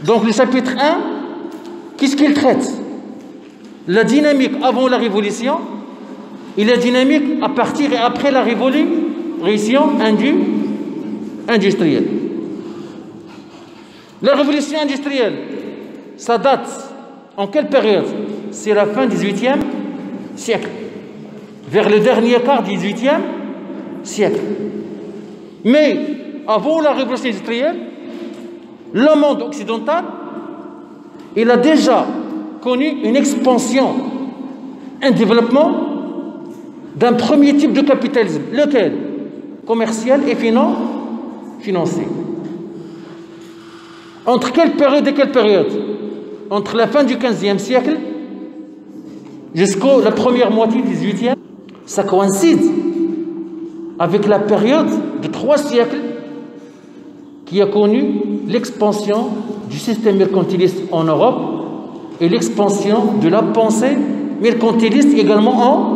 Donc le chapitre 1, qu'est-ce qu'il traite? La dynamique avant la révolution et la dynamique à partir et après la révolution industrielle. La révolution industrielle, ça date en quelle période? C'est la fin du XVIIIe siècle, vers le dernier quart du XVIIIe siècle. Mais avant la révolution industrielle, le monde occidental, il a déjà connu une expansion, un développement d'un premier type de capitalisme. Lequel? Commercial et financier. Entre quelle période et quelle période? Entre la fin du XVe siècle jusqu'à la première moitié du XVIIIe. Ça coïncide avec la période de 3 siècles qui a connu l'expansion du système mercantiliste en Europe et l'expansion de la pensée mercantiliste également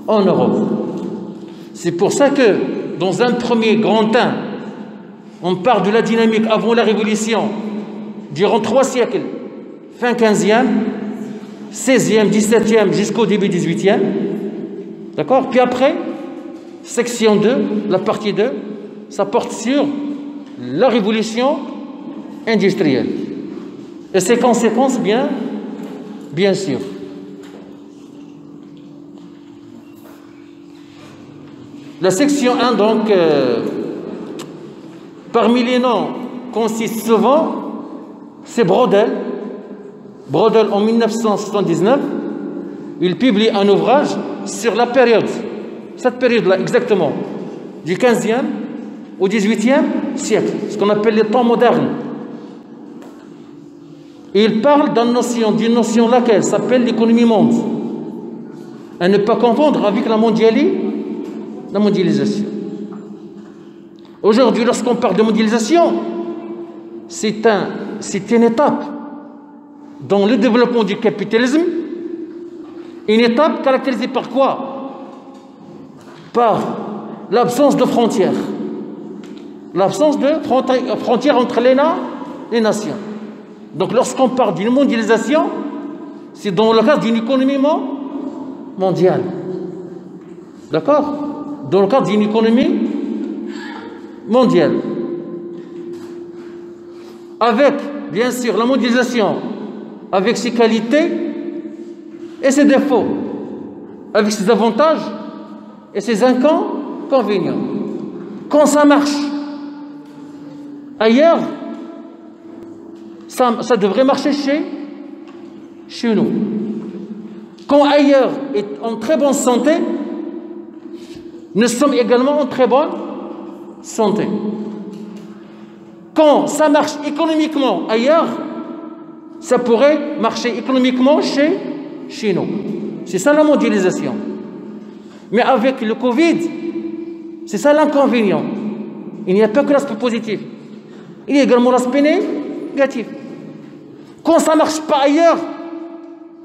en Europe. C'est pour ça que dans un premier grand temps, on parle de la dynamique avant la Révolution, durant 3 siècles, fin 15e, 16e, 17e, jusqu'au début 18e. D'accord? Puis après, section 2, la partie 2, ça porte sur la révolution industrielle. Et ses conséquences, bien sûr. La section 1, donc, parmi les noms consiste souvent, c'est Braudel. Braudel, en 1979, il publie un ouvrage sur la période, cette période-là exactement, du 15e au 18e siècle, ce qu'on appelle les temps modernes. Et il parle d'une notion laquelle s'appelle l'économie monde. À ne pas confondre avec la mondialisation. Aujourd'hui, lorsqu'on parle de mondialisation, c'est une étape dans le développement du capitalisme, une étape caractérisée par quoi? Par l'absence de frontières. L'absence de frontières entre les nations. Donc lorsqu'on parle d'une mondialisation, c'est dans le cadre d'une économie mondiale. D'accord? Dans le cadre d'une économie mondiale. Avec, bien sûr, la mondialisation, avec ses qualités et ses défauts, avec ses avantages et ses inconvénients. Quand ça marche ailleurs, ça devrait marcher chez nous. Quand ailleurs est en très bonne santé, nous sommes également en très bonne santé. Quand ça marche économiquement ailleurs, ça pourrait marcher économiquement chez nous. C'est ça la mondialisation. Mais avec le Covid, c'est ça l'inconvénient. Il n'y a pas que l'aspect positif. Il y a également l'aspect négatif. Quand ça ne marche pas ailleurs,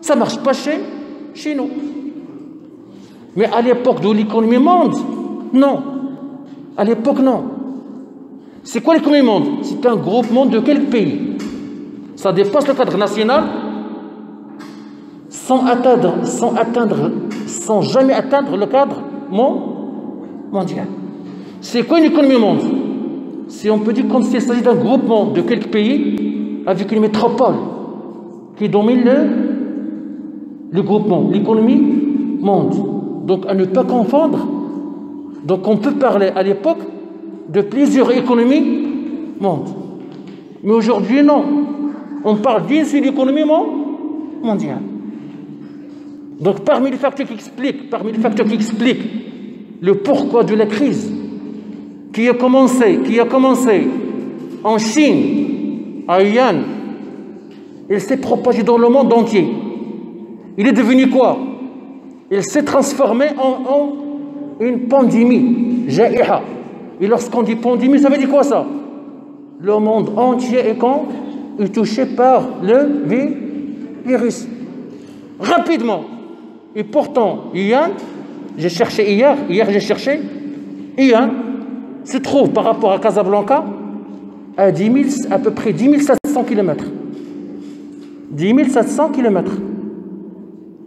ça ne marche pas chez nous. Mais à l'époque de l'économie monde, non. À l'époque, non. C'est quoi l'économie monde? C'est un groupement de quelques pays. Ça dépasse le cadre national sans jamais atteindre le cadre mondial. C'est quoi une économie monde? Si on peut dire qu'il s'agit d'un groupement de quelques pays avec une métropole qui domine le groupement, l'économie monde. Donc à ne pas confondre. Donc on peut parler à l'époque de plusieurs économies monde. Mais aujourd'hui, non. On parle d'une seule économie mondiale. Donc parmi les facteurs qui expliquent le pourquoi de la crise qui a commencé en Chine, à Wuhan, il s'est propagé dans le monde entier. Il est devenu quoi? Il s'est transformé en une pandémie, ja'iha. Et lorsqu'on dit pandémie, ça veut dire quoi ça? Le monde entier est touché par le virus. Rapidement. Et pourtant, Wuhan, j'ai cherché hier Wuhan se trouve par rapport à Casablanca à peu près 10 700 700 km. 10 700 km.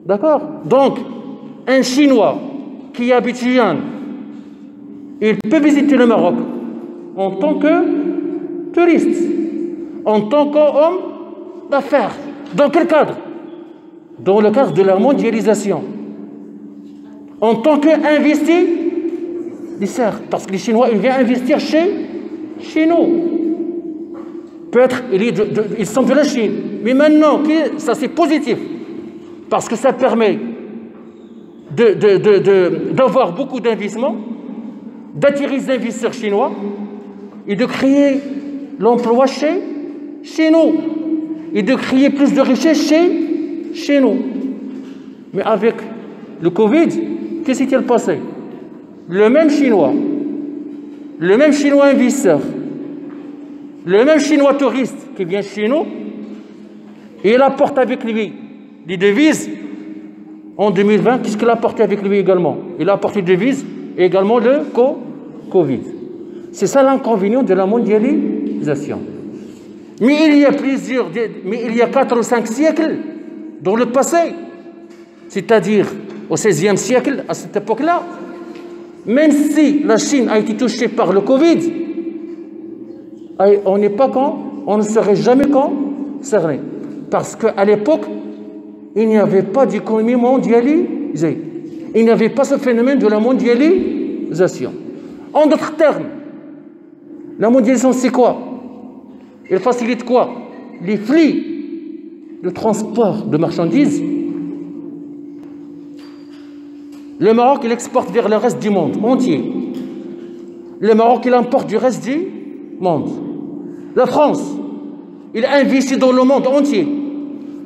D'accord? Donc, un Chinois qui habite Xi'an, il peut visiter le Maroc en tant que touriste, en tant qu'homme d'affaires. Dans quel cadre? Dans le cadre de la mondialisation. En tant qu'investisseur, parce que les Chinois, ils viennent investir chez nous. Peut-être ils sont de la Chine, mais maintenant, ça c'est positif, parce que ça permet d'avoir beaucoup d'investissements, d'attirer des investisseurs chinois et de créer l'emploi chez nous et de créer plus de richesse chez nous. Mais avec le Covid, qu'est-ce qui s'est passé? Le même Chinois investisseur, le même Chinois touriste qui vient chez nous, il apporte avec lui des devises. En 2020, qu'est-ce qu'il a apporté avec lui également? Il a apporté des devises et également le Covid. C'est ça l'inconvénient de la mondialisation. Mais il y a 4 ou 5 siècles, dans le passé, c'est-à-dire au XVIe siècle, à cette époque-là, même si la Chine a été touchée par le Covid, on ne serait jamais concerné. Parce qu'à l'époque, il n'y avait pas d'économie mondialisée. Il n'y avait pas ce phénomène de la mondialisation. En d'autres termes, la mondialisation, c'est quoi? Elle facilite quoi? Les flux de transport de marchandises. Le Maroc, il exporte vers le reste du monde entier. Le Maroc, il importe du reste du monde. La France, il investit dans le monde entier.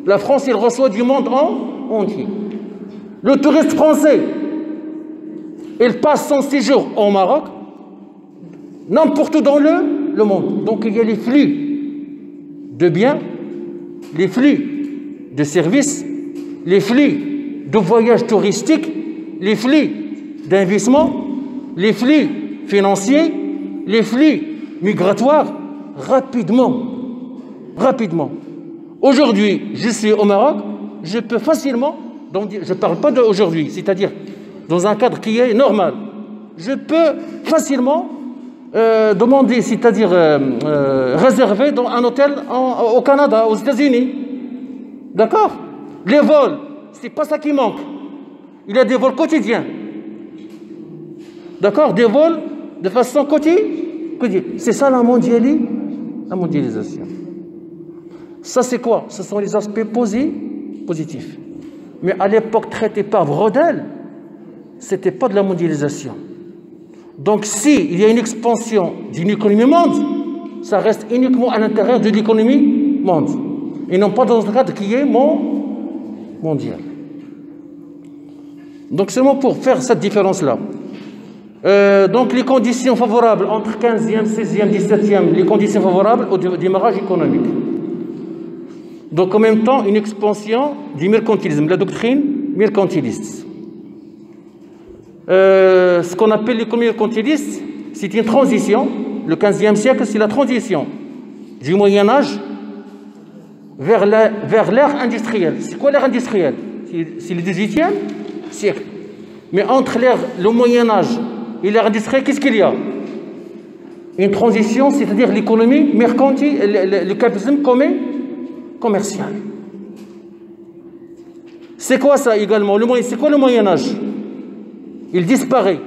La France, il reçoit du monde entier. Le touriste français, il passe son séjour au Maroc, n'importe où dans le monde. Donc, il y a les flux de biens, les flux de services, les flux de voyages touristiques, les flux d'investissement, les flux financiers, les flux migratoires, rapidement. Aujourd'hui, je suis au Maroc, je peux facilement, donc je ne parle pas d'aujourd'hui, c'est-à-dire dans un cadre qui est normal, je peux facilement demander, c'est-à-dire réserver dans un hôtel au Canada, aux États-Unis. D'accord? Les vols, ce n'est pas ça qui manque. Il y a des vols quotidiens. D'accord? Des vols de façon quotidienne. C'est ça la mondialisation. Ça, c'est quoi? Ce sont les aspects positifs. Mais à l'époque traitée par Brodel, ce n'était pas de la mondialisation. Donc, s'il y a une expansion d'une économie monde, ça reste uniquement à l'intérieur de l'économie monde, et non pas dans un cadre qui est mondial. Donc, seulement pour faire cette différence-là. Donc, les conditions favorables entre 15e, 16e, 17e, les conditions favorables au démarrage économique. Donc, en même temps, une expansion du mercantilisme, la doctrine mercantiliste. Ce qu'on appelle l'économie mercantiliste, c'est une transition. Le 15e siècle, c'est la transition du Moyen-Âge vers l'ère industrielle. C'est quoi l'ère industrielle? C'est le 18e siècle. Mais entre le Moyen-Âge et l'ère industrielle, qu'est-ce qu'il y a? Une transition, c'est-à-dire l'économie mercantile, le capitalisme commercial. C'est quoi ça également? C'est quoi le Moyen-Âge? Il disparaît.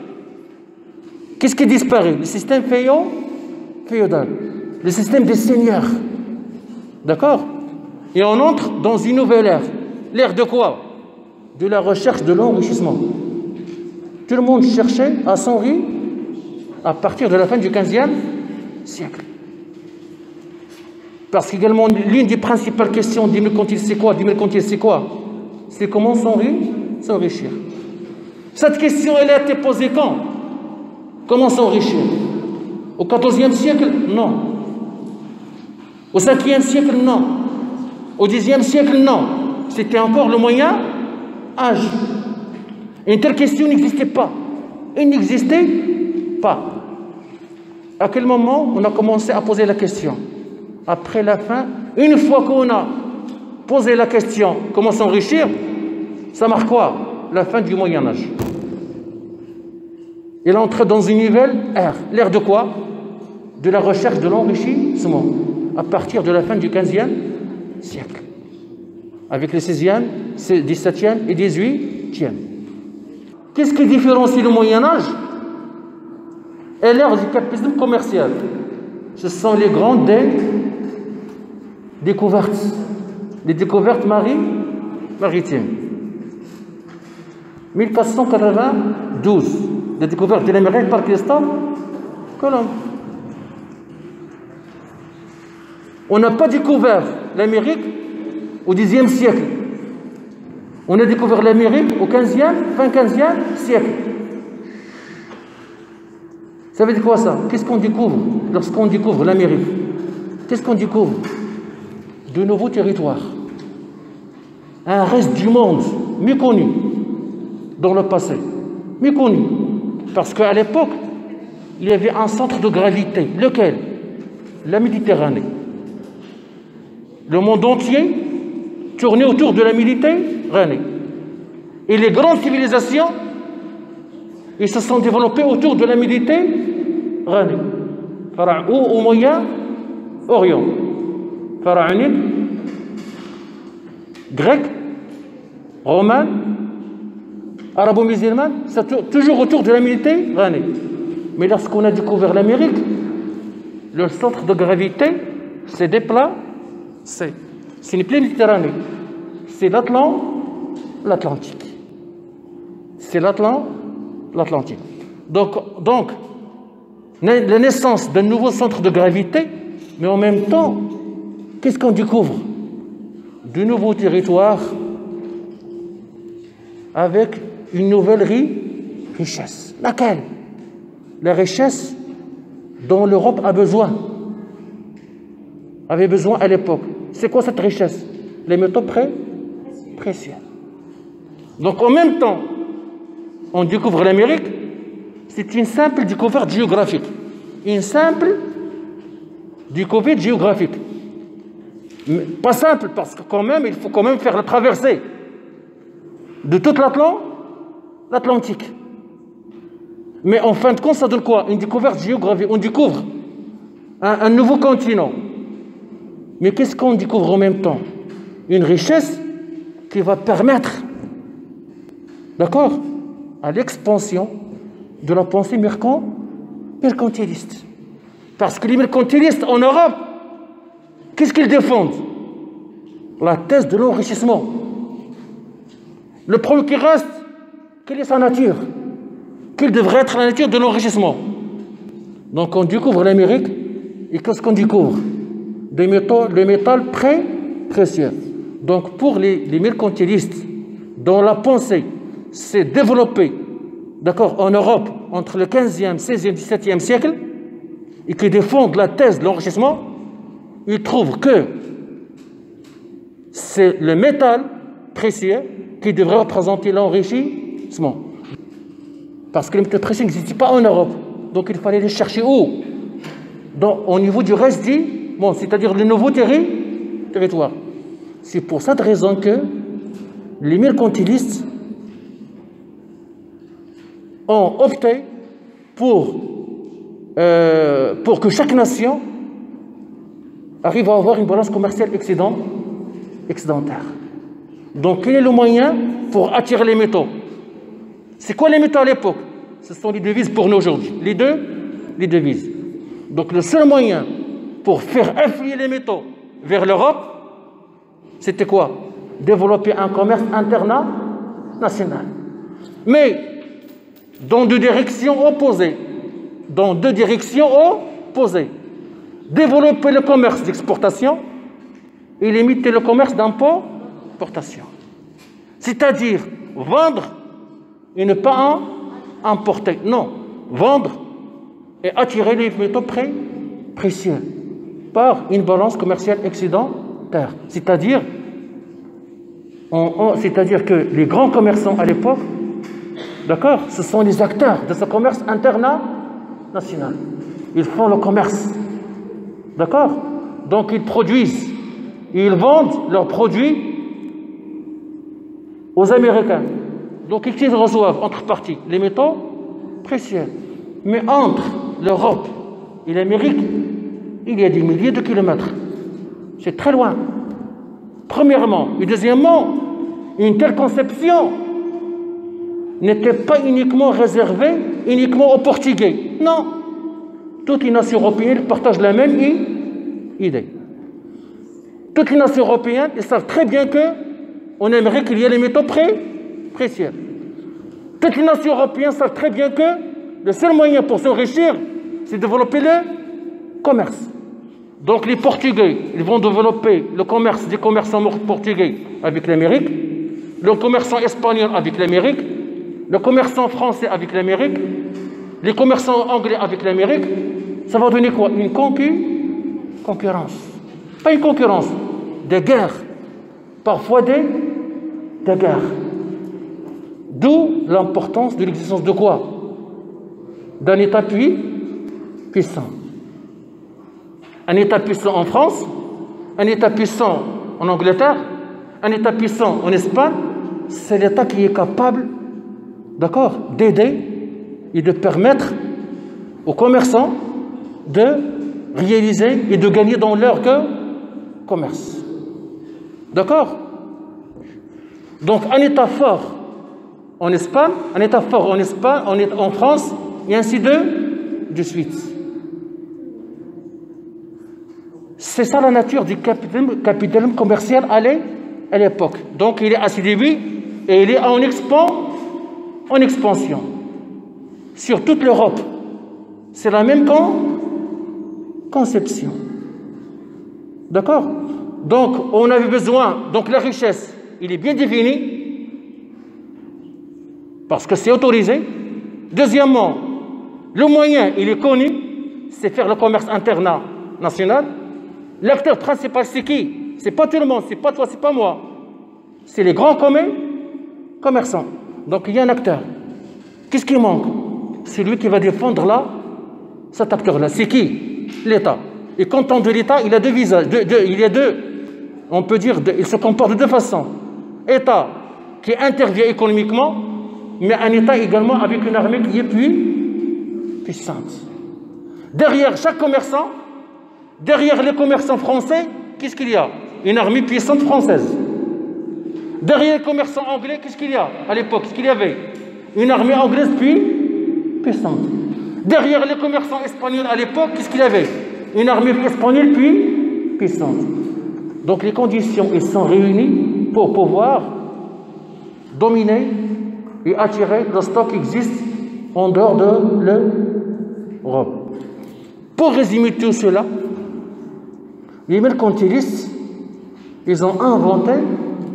Qu'est-ce qui disparaît? Le système féodal, le système des seigneurs. D'accord? Et on entre dans une nouvelle ère. L'ère de quoi? De la recherche de l'enrichissement. Tout le monde cherchait à s'enrichir à partir de la fin du 15e siècle. Parce qu'également, l'une des principales questions du mercantilisme, c'est quoi? C'est comment s'enrichir. Cette question, elle a été posée quand? Comment s'enrichir? Au XIVe siècle? Non. Au Ve siècle? Non. Au Xe siècle? Non. C'était encore le Moyen-Âge. Une telle question n'existait pas. Elle n'existait pas. À quel moment on a commencé à poser la question? Après la fin Une fois qu'on a posé la question comment s'enrichir, ça marque quoi? La fin du Moyen-Âge. Il entre dans une nouvelle ère. L'ère de quoi? De la recherche de l'enrichissement, à partir de la fin du XVe siècle, avec le XVIe, XVIIe et XVIIIe. Qu'est-ce qui différencie le Moyen-Âge et l'ère du capitalisme commercial? Ce sont les grandes découvertes, les découvertes maritimes. 1492, la découverte de l'Amérique par Christophe Colomb. On n'a pas découvert l'Amérique au Xe siècle. On a découvert l'Amérique au XVe, fin XVe siècle. Ça veut dire quoi ça? Qu'est-ce qu'on découvre lorsqu'on découvre l'Amérique? Qu'est-ce qu'on découvre? De nouveaux territoires. Un reste du monde méconnu dans le passé. Méconnu. Parce qu'à l'époque, il y avait un centre de gravité. Lequel? La Méditerranée. Le monde entier tournait autour de la Méditerranée. Et les grandes civilisations, ils se sont développées autour de la Méditerranée. Ou au Moyen-Orient. Pharaonique, grec, romain, arabo-musulman, c'est toujours autour de la Méditerranée. Mais lorsqu'on a découvert l'Amérique, le centre de gravité s'est déplacé. Ce n'est plus la Méditerranée, c'est l'Atlantique. C'est l'Atlantique. Donc, la naissance d'un nouveau centre de gravité, mais en même temps, qu'est-ce qu'on découvre? De nouveaux territoires avec une nouvelle richesse. Laquelle? La richesse dont l'Europe avait besoin à l'époque. C'est quoi cette richesse? Les métaux précieux. Donc en même temps, on découvre l'Amérique, c'est une simple découverte géographique. Une simple découverte géographique. Mais pas simple, parce que quand même, il faut quand même faire la traversée de toute l'Atlantique. Mais en fin de compte, ça donne quoi? Une découverte géographique. On découvre un nouveau continent. Mais qu'est-ce qu'on découvre en même temps? Une richesse qui va permettre, d'accord, à l'expansion de la pensée mercantiliste. Parce que les mercantilistes en Europe, qu'est-ce qu'ils défendent? La thèse de l'enrichissement. Le problème qui reste, quelle est sa nature? Quelle devrait être la nature de l'enrichissement? Donc on découvre l'Amérique, et qu'est-ce qu'on découvre? Le métal précieux. Donc pour les mercantilistes, dont la pensée s'est développée, d'accord, en Europe, entre le 15e, 16e, 17e siècle, et qui défendent la thèse de l'enrichissement, ils trouvent que c'est le métal précieux qui devrait représenter l'enrichissement. Parce que le métal précieux n'existait pas en Europe. Donc il fallait les chercher où? Au niveau du reste du monde, c'est-à-dire le nouveau territoire. C'est pour cette raison que les mercantilistes ont opté pour que chaque nation arrive à avoir une balance commerciale excédentaire. Donc, quel est le moyen pour attirer les métaux? C'est quoi les métaux à l'époque? Ce sont les devises pour nous aujourd'hui. Les devises. Donc, le seul moyen pour faire affluer les métaux vers l'Europe, c'était quoi? Développer un commerce international. Mais dans deux directions opposées. Développer le commerce d'exportation et limiter le commerce d'importation. C'est-à-dire vendre et ne pas importer. Non, vendre et attirer les métaux précieux par une balance commerciale excédentaire. C'est-à-dire que les grands commerçants à l'époque, d'accord, ce sont les acteurs de ce commerce international. Ils font le commerce. D'accord? Donc ils produisent et ils vendent leurs produits aux Américains. Donc ils reçoivent entre parties les métaux précieux. Mais entre l'Europe et l'Amérique, il y a des milliers de kilomètres. C'est très loin. Premièrement. Et deuxièmement, une telle conception n'était pas uniquement réservée uniquement aux Portugais. Non. Toutes les nations européennes partagent la même idée. Toutes les nations européennes, ils savent très bien qu'en Amérique, il y a les métaux précieux. Toutes les nations européennes savent très bien que le seul moyen pour s'enrichir, c'est de développer le commerce. Donc les Portugais, ils vont développer le commerce des commerçants portugais avec l'Amérique, le commerçant espagnol avec l'Amérique, le commerçant français avec l'Amérique, les commerçants anglais avec l'Amérique. Ça va donner quoi? Une concurrence. Pas une concurrence, des guerres. Parfois des guerres. D'où l'importance de l'existence de quoi? D'un État puissant. Un État puissant en France, un État puissant en Angleterre, un État puissant en Espagne, c'est l'État qui est capable, d'accord, d'aider et de permettre aux commerçants de réaliser et de gagner dans leur commerce. D'accord? Donc un État fort en Espagne, un État fort en Espagne, en France, et ainsi de suite. C'est ça la nature du capitalisme commercial à l'époque. Donc il est à ses débuts et il est en expansion. Sur toute l'Europe, c'est la même conception. D'accord? Donc on avait besoin, donc la richesse, il est bien défini, parce que c'est autorisé. Deuxièmement, le moyen, il est connu, c'est faire le commerce international. L'acteur principal, c'est qui? C'est pas tout le monde, c'est pas toi, c'est pas moi. C'est les grands commerçants. Donc il y a un acteur. Qu'est-ce qui manque? C'est lui qui va défendre là, cet acteur-là. C'est qui? L'État. Et quand on dit l'État, il a deux visages. Il y a deux. On peut dire, il se comporte de deux façons. État qui intervient économiquement, mais un État également avec une armée qui est puissante. Derrière chaque commerçant, derrière les commerçants français, qu'est-ce qu'il y a? Une armée puissante française. Derrière les commerçants anglais, qu'est-ce qu'il y a? À l'époque, qu'est-ce qu'il y avait? Une armée anglaise puissante. Derrière les commerçants espagnols à l'époque, qu'est-ce qu'il y avait? Une armée espagnole puissante. Donc les conditions elles sont réunies pour pouvoir dominer et attirer le stock qui existe en dehors de l'Europe. Pour résumer tout cela, les mercantilistes, ils ont inventé,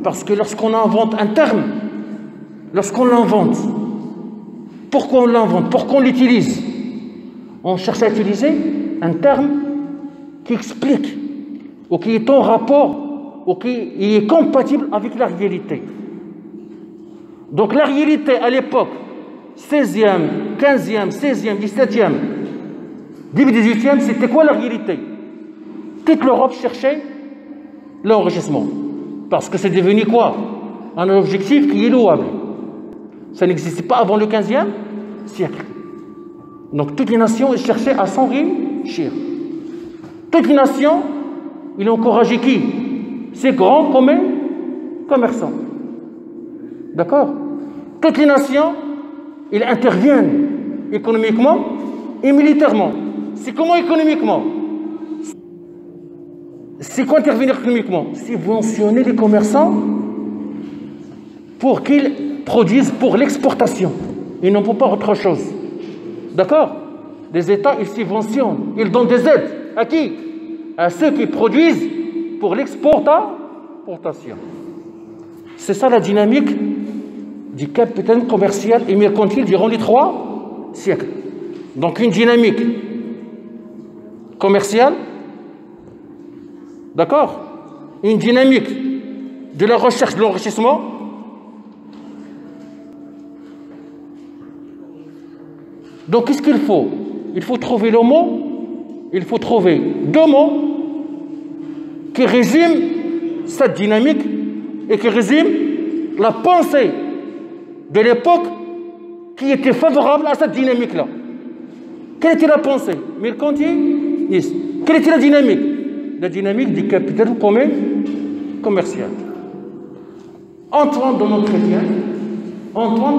parce que lorsqu'on invente un terme, lorsqu'on l'invente, pourquoi on l'invente? Pourquoi on l'utilise? On cherche à utiliser un terme qui explique, ou qui est en rapport, ou qui est compatible avec la réalité. Donc la réalité à l'époque, 16e, 15e, 16e, 17e, début 18e, c'était quoi la réalité? Toute l'Europe cherchait l'enrichissement. Parce que c'est devenu quoi? Un objectif qui est louable. Ça n'existait pas avant le 15e siècle. Donc toutes les nations cherchaient à s'enrichir. Toutes les nations, ils ont encouragé qui? Ces grands commerçants. D'accord? Toutes les nations, ils interviennent économiquement et militairement. C'est comment économiquement? C'est quoi intervenir économiquement? Subventionner les commerçants pour qu'ils produisent pour l'exportation. Ils n'en font pas autre chose. D'accord? Les États, ils subventionnent. Ils donnent des aides. À qui? À ceux qui produisent pour l'exportation. C'est ça la dynamique du capitalisme commercial et mercantile durant les 3 siècles. Donc une dynamique commerciale, d'accord? Une dynamique de la recherche de l'enrichissement, donc qu'est-ce qu'il faut? Il faut trouver le mot, il faut trouver 2 mots qui résument cette dynamique et qui résume la pensée de l'époque qui était favorable à cette dynamique-là. Quelle était la pensée mercantiliste. Quelle était la dynamique? La dynamique du capitalisme commercial. Antoine de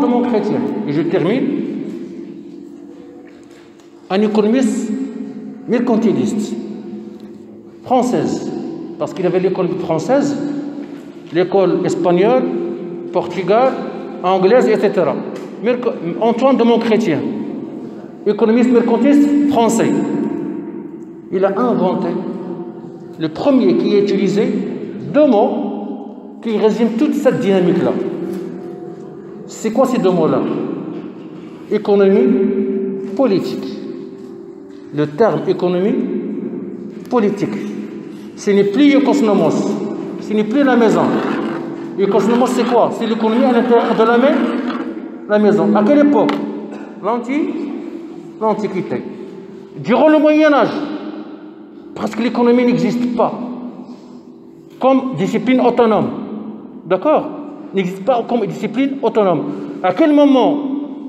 Monchrétien, et je termine, un économiste mercantiliste, française, parce qu'il avait l'école française, l'école espagnole, portugale, anglaise, etc. Antoine de Monchrétien, économiste mercantiliste français, il a inventé le premier qui a utilisé deux mots qui résument toute cette dynamique-là. C'est quoi ces deux mots-là? Économie, politique. Le terme économie, politique, ce n'est plus Ecosnomos, ce n'est plus la maison. Ecosnomos, c'est quoi? C'est l'économie à l'intérieur de la maison. À quelle époque? L'Antiquité. Durant le Moyen-Âge, parce que l'économie n'existe pas comme discipline autonome. D'accord? N'existe pas comme discipline autonome. À quel moment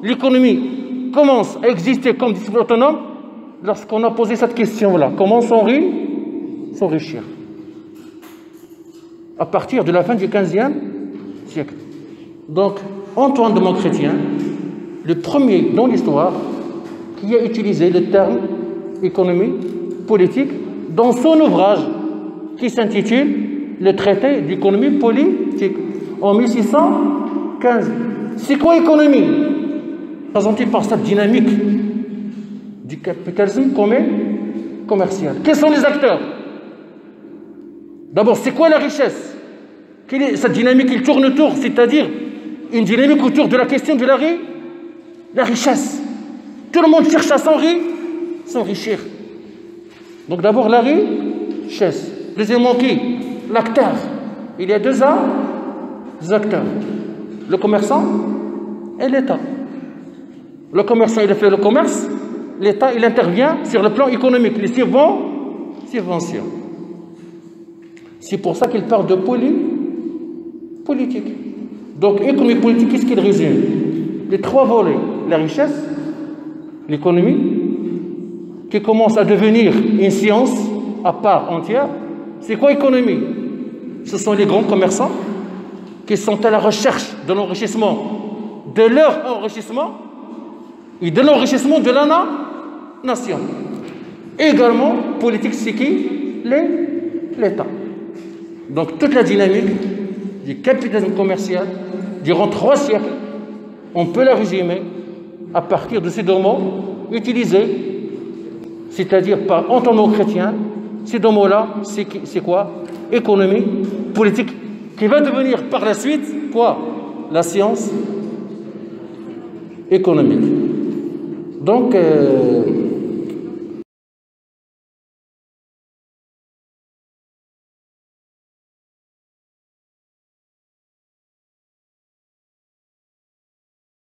l'économie commence à exister comme discipline autonome? Lorsqu'on a posé cette question-là. Comment s'enrichir? À partir de la fin du XVe siècle. Donc, Antoine de Monchrétien, le premier dans l'histoire qui a utilisé le terme économie politique dans son ouvrage qui s'intitule Le traité d'économie politique en 1615. C'est quoi économie? Présenté par cette dynamique du capitalisme commercial. Quels sont les acteurs? D'abord, c'est quoi la richesse? Quelle est cette dynamique qui tourne autour, c'est-à-dire une dynamique autour de la question de la richesse. Tout le monde cherche à s'enrichir. Donc d'abord la richesse. Deuxièmement qui? L'acteur. Il y a deux acteurs. Le commerçant et l'État. Le commerçant, il fait le commerce. L'État, il intervient sur le plan économique, les subventions. C'est pour ça qu'il parle de politique. Donc, économie politique, qu'est-ce qu'il résume? Les trois volets. La richesse, l'économie, qui commence à devenir une science à part entière. C'est quoi économie? Ce sont les grands commerçants qui sont à la recherche de l'enrichissement, de leur enrichissement et de l'enrichissement de la nation. Également, politique, c'est qui? L'État. Donc, toute la dynamique du capitalisme commercial, durant 3 siècles, on peut la résumer à partir de ces deux mots utilisés, c'est-à-dire par Antoine de Monchrétien. Ces deux mots-là, c'est quoi? Économie, politique, qui va devenir par la suite, quoi? La science économique. Donc,